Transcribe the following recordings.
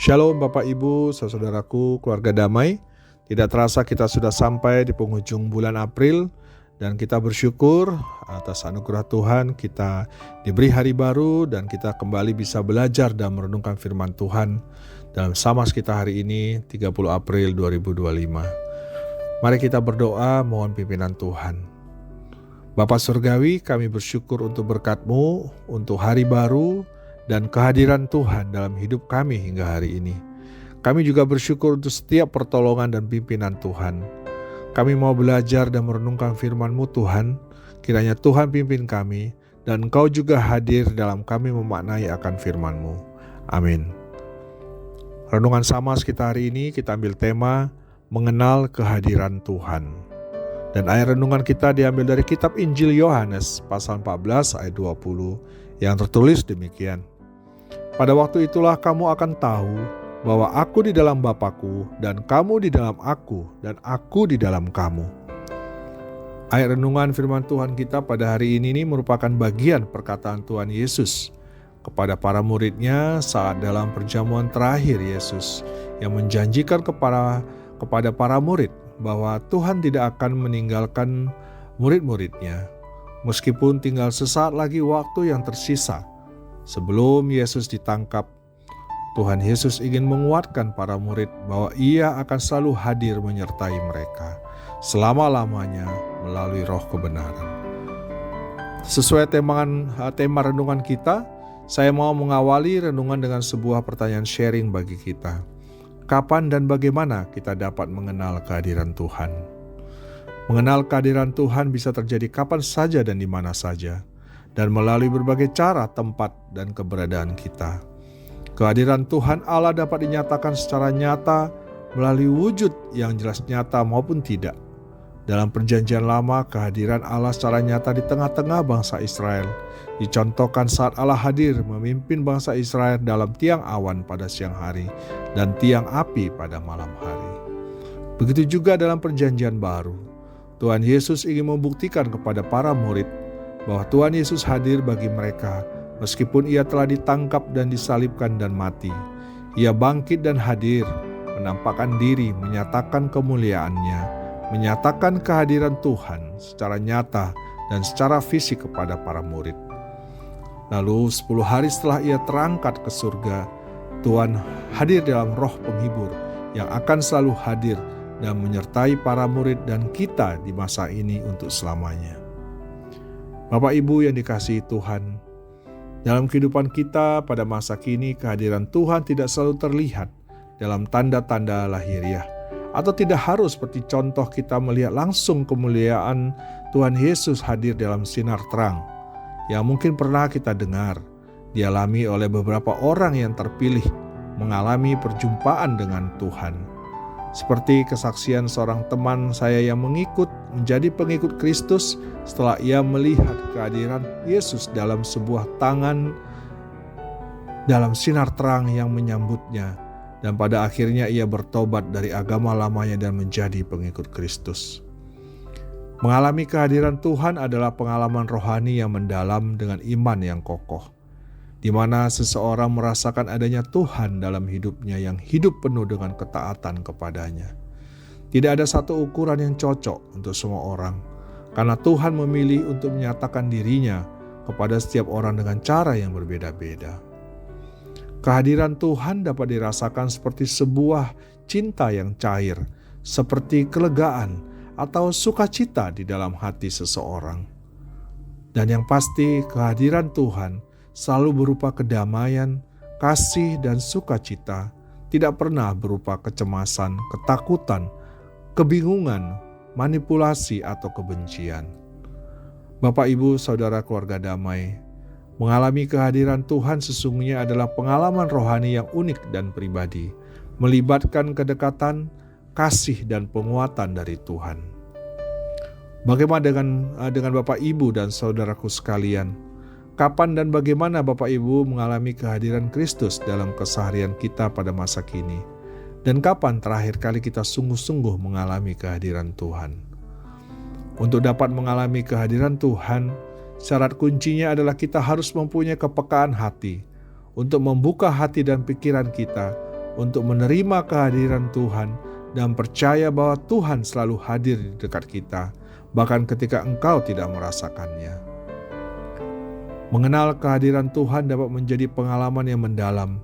Shalom Bapak Ibu, saudaraku, keluarga damai. Tidak terasa kita sudah sampai di penghujung bulan April dan kita bersyukur atas anugerah Tuhan kita diberi hari baru dan kita kembali bisa belajar dan merenungkan firman Tuhan dalam Samas kita hari ini 30 April 2025. Mari kita berdoa mohon pimpinan Tuhan. Bapa Surgawi, kami bersyukur untuk berkat-Mu, untuk hari baru, dan kehadiran Tuhan dalam hidup kami hingga hari ini. Kami juga bersyukur untuk setiap pertolongan dan pimpinan Tuhan. Kami mau belajar dan merenungkan firman-Mu Tuhan. Kiranya Tuhan pimpin kami dan Engkau juga hadir dalam kami memaknai akan firman-Mu. Amin. Renungan Samas kita hari ini kita ambil tema mengenal kehadiran Tuhan. Dan ayat renungan kita diambil dari kitab Injil Yohanes pasal 14 ayat 20 yang tertulis demikian. Pada waktu itulah kamu akan tahu bahwa aku di dalam Bapa-Ku dan kamu di dalam aku dan aku di dalam kamu. Ayat renungan firman Tuhan kita pada hari ini merupakan bagian perkataan Tuhan Yesus kepada para murid-Nya saat dalam perjamuan terakhir Yesus yang menjanjikan kepada para murid bahwa Tuhan tidak akan meninggalkan murid-murid-Nya meskipun tinggal sesaat lagi waktu yang tersisa. Sebelum Yesus ditangkap, Tuhan Yesus ingin menguatkan para murid bahwa Ia akan selalu hadir menyertai mereka selama-lamanya melalui roh kebenaran. Sesuai tema renungan kita, saya mau mengawali renungan dengan sebuah pertanyaan sharing bagi kita. Kapan dan bagaimana kita dapat mengenal kehadiran Tuhan? Mengenal kehadiran Tuhan bisa terjadi kapan saja dan di mana saja, dan melalui berbagai cara, tempat, dan keberadaan kita. Kehadiran Tuhan Allah dapat dinyatakan secara nyata melalui wujud yang jelas nyata maupun tidak. Dalam perjanjian lama, kehadiran Allah secara nyata di tengah-tengah bangsa Israel dicontohkan saat Allah hadir memimpin bangsa Israel dalam tiang awan pada siang hari dan tiang api pada malam hari. Begitu juga dalam perjanjian baru, Tuhan Yesus ingin membuktikan kepada para murid bahwa Tuhan Yesus hadir bagi mereka meskipun Ia telah ditangkap dan disalibkan dan mati. Ia bangkit dan hadir, menampakkan diri, menyatakan kemuliaan-Nya, menyatakan kehadiran Tuhan secara nyata dan secara fisik kepada para murid. Lalu 10 hari setelah Ia terangkat ke surga, Tuhan hadir dalam roh penghibur yang akan selalu hadir dan menyertai para murid dan kita di masa ini untuk selamanya. Bapak Ibu yang dikasihi Tuhan, dalam kehidupan kita pada masa kini kehadiran Tuhan tidak selalu terlihat dalam tanda-tanda lahiriah, atau tidak harus seperti contoh kita melihat langsung kemuliaan Tuhan Yesus hadir dalam sinar terang yang mungkin pernah kita dengar dialami oleh beberapa orang yang terpilih mengalami perjumpaan dengan Tuhan. Seperti kesaksian seorang teman saya yang menjadi pengikut Kristus setelah ia melihat kehadiran Yesus dalam sebuah tangan dalam sinar terang yang menyambutnya, dan pada akhirnya ia bertobat dari agama lamanya dan menjadi pengikut Kristus. Mengalami kehadiran Tuhan adalah pengalaman rohani yang mendalam dengan iman yang kokoh, di mana seseorang merasakan adanya Tuhan dalam hidupnya yang hidup penuh dengan ketaatan kepadanya. Tidak ada satu ukuran yang cocok untuk semua orang, karena Tuhan memilih untuk menyatakan dirinya kepada setiap orang dengan cara yang berbeda-beda. Kehadiran Tuhan dapat dirasakan seperti sebuah cinta yang cair, seperti kelegaan atau sukacita di dalam hati seseorang. Dan yang pasti kehadiran Tuhan selalu berupa kedamaian, kasih, dan sukacita, tidak pernah berupa kecemasan, ketakutan, kebingungan, manipulasi, atau kebencian. Bapak, Ibu, Saudara keluarga damai, mengalami kehadiran Tuhan sesungguhnya adalah pengalaman rohani yang unik dan pribadi, melibatkan kedekatan, kasih, dan penguatan dari Tuhan. Bagaimana dengan Bapak, Ibu, dan saudaraku sekalian? Kapan dan bagaimana Bapak Ibu mengalami kehadiran Kristus dalam keseharian kita pada masa kini? Dan kapan terakhir kali kita sungguh-sungguh mengalami kehadiran Tuhan? Untuk dapat mengalami kehadiran Tuhan, syarat kuncinya adalah kita harus mempunyai kepekaan hati untuk membuka hati dan pikiran kita untuk menerima kehadiran Tuhan dan percaya bahwa Tuhan selalu hadir di dekat kita, bahkan ketika engkau tidak merasakannya. Mengenal kehadiran Tuhan dapat menjadi pengalaman yang mendalam,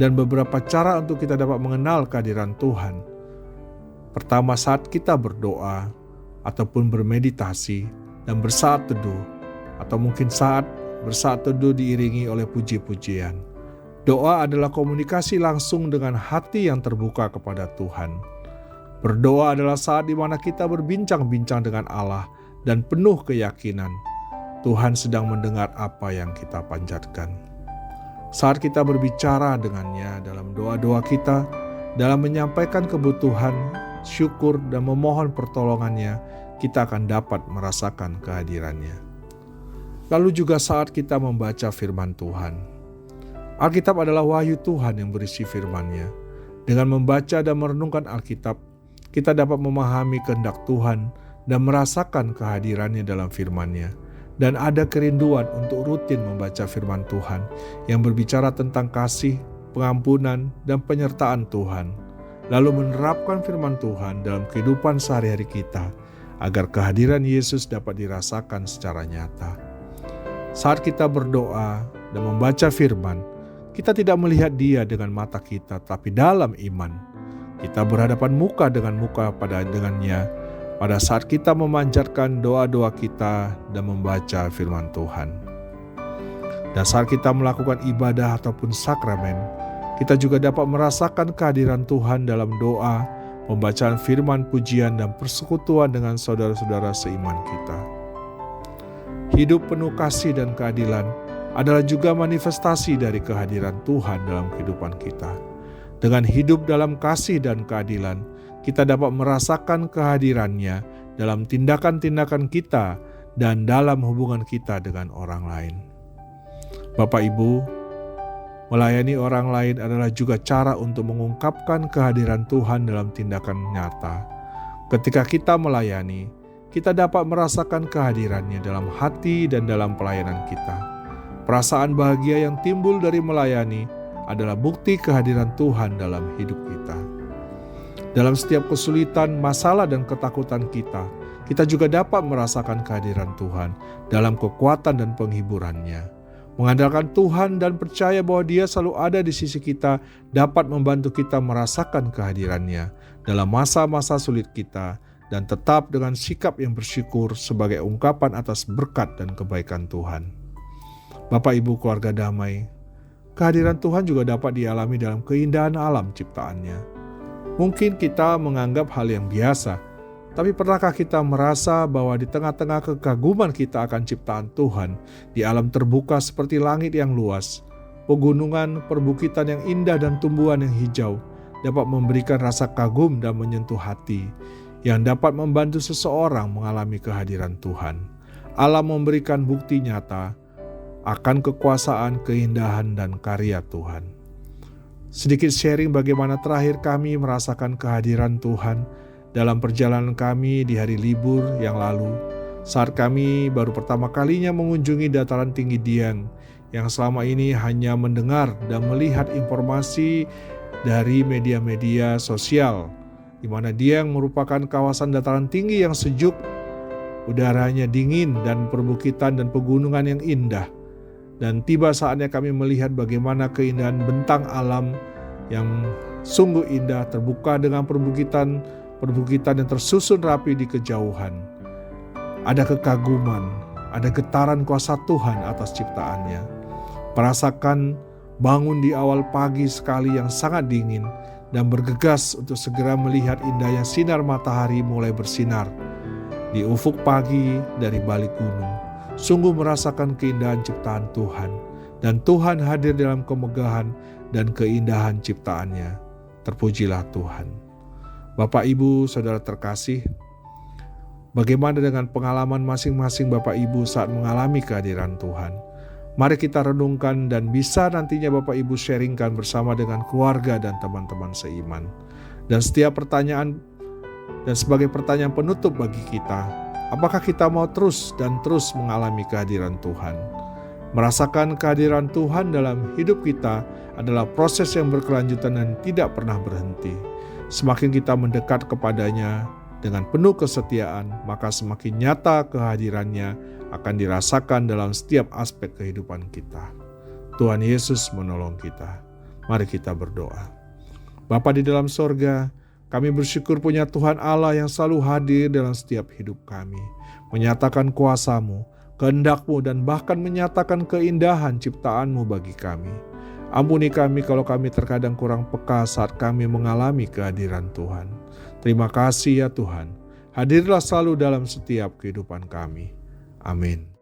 dan beberapa cara untuk kita dapat mengenal kehadiran Tuhan. Pertama, saat kita berdoa, ataupun bermeditasi, dan bersaat teduh, atau mungkin saat bersaat teduh diiringi oleh puji-pujian. Doa adalah komunikasi langsung dengan hati yang terbuka kepada Tuhan. Berdoa adalah saat di mana kita berbincang-bincang dengan Allah dan penuh keyakinan Tuhan sedang mendengar apa yang kita panjatkan. Saat kita berbicara dengannya dalam doa-doa kita, dalam menyampaikan kebutuhan, syukur, dan memohon pertolongannya, kita akan dapat merasakan kehadirannya. Lalu juga saat kita membaca firman Tuhan. Alkitab adalah wahyu Tuhan yang berisi firman-Nya. Dengan membaca dan merenungkan Alkitab, kita dapat memahami kehendak Tuhan dan merasakan kehadirannya dalam firman-Nya. Dan ada kerinduan untuk rutin membaca firman Tuhan yang berbicara tentang kasih, pengampunan, dan penyertaan Tuhan. Lalu menerapkan firman Tuhan dalam kehidupan sehari-hari kita, agar kehadiran Yesus dapat dirasakan secara nyata. Saat kita berdoa dan membaca firman, kita tidak melihat Dia dengan mata kita, tapi dalam iman. Kita berhadapan muka dengan muka dengannya pada saat kita memanjatkan doa-doa kita dan membaca firman Tuhan. Dan saat kita melakukan ibadah ataupun sakramen, kita juga dapat merasakan kehadiran Tuhan dalam doa, pembacaan firman, pujian, dan persekutuan dengan saudara-saudara seiman kita. Hidup penuh kasih dan keadilan adalah juga manifestasi dari kehadiran Tuhan dalam kehidupan kita. Dengan hidup dalam kasih dan keadilan, kita dapat merasakan kehadirannya dalam tindakan-tindakan kita dan dalam hubungan kita dengan orang lain. Bapak Ibu, melayani orang lain adalah juga cara untuk mengungkapkan kehadiran Tuhan dalam tindakan nyata. Ketika kita melayani, kita dapat merasakan kehadirannya dalam hati dan dalam pelayanan kita. Perasaan bahagia yang timbul dari melayani adalah bukti kehadiran Tuhan dalam hidup kita. Dalam setiap kesulitan, masalah, dan ketakutan kita juga dapat merasakan kehadiran Tuhan dalam kekuatan dan penghiburannya. Mengandalkan Tuhan dan percaya bahwa Dia selalu ada di sisi kita dapat membantu kita merasakan kehadirannya dalam masa-masa sulit kita, dan tetap dengan sikap yang bersyukur sebagai ungkapan atas berkat dan kebaikan Tuhan. Bapak Ibu keluarga damai, kehadiran Tuhan juga dapat dialami dalam keindahan alam ciptaannya. Mungkin kita menganggap hal yang biasa, tapi pernahkah kita merasa bahwa di tengah-tengah kekaguman kita akan ciptaan Tuhan, di alam terbuka seperti langit yang luas, pegunungan, perbukitan yang indah, dan tumbuhan yang hijau dapat memberikan rasa kagum dan menyentuh hati, yang dapat membantu seseorang mengalami kehadiran Tuhan. Allah memberikan bukti nyata akan kekuasaan, keindahan, dan karya Tuhan. Sedikit sharing bagaimana terakhir kami merasakan kehadiran Tuhan dalam perjalanan kami di hari libur yang lalu, saat kami baru pertama kalinya mengunjungi dataran tinggi Dieng yang selama ini hanya mendengar dan melihat informasi dari media-media sosial, di mana Dieng merupakan kawasan dataran tinggi yang sejuk, udaranya dingin, dan perbukitan dan pegunungan yang indah. Dan tiba saatnya kami melihat bagaimana keindahan bentang alam yang sungguh indah terbuka dengan perbukitan yang tersusun rapi di kejauhan. Ada kekaguman, ada getaran kuasa Tuhan atas ciptaannya. Merasakan bangun di awal pagi sekali yang sangat dingin dan bergegas untuk segera melihat indahnya sinar matahari mulai bersinar di ufuk pagi dari balik gunung. Sungguh merasakan keindahan ciptaan Tuhan, dan Tuhan hadir dalam kemegahan dan keindahan ciptaannya. Terpujilah Tuhan. Bapak Ibu, saudara terkasih, bagaimana dengan pengalaman masing-masing Bapak Ibu saat mengalami kehadiran Tuhan? Mari kita renungkan dan bisa nantinya Bapak Ibu sharingkan bersama dengan keluarga dan teman-teman seiman. Dan setiap pertanyaan dan sebagai pertanyaan penutup bagi kita, apakah kita mau terus mengalami kehadiran Tuhan? Merasakan kehadiran Tuhan dalam hidup kita adalah proses yang berkelanjutan dan tidak pernah berhenti. Semakin kita mendekat kepadanya dengan penuh kesetiaan, maka semakin nyata kehadirannya akan dirasakan dalam setiap aspek kehidupan kita. Tuhan Yesus menolong kita. Mari kita berdoa. Bapa di dalam sorga, kami bersyukur punya Tuhan Allah yang selalu hadir dalam setiap hidup kami, menyatakan kuasa-Mu, kehendak-Mu, dan bahkan menyatakan keindahan ciptaan-Mu bagi kami. Ampuni kami kalau kami terkadang kurang peka saat kami mengalami kehadiran Tuhan. Terima kasih ya Tuhan, hadirlah selalu dalam setiap kehidupan kami. Amin.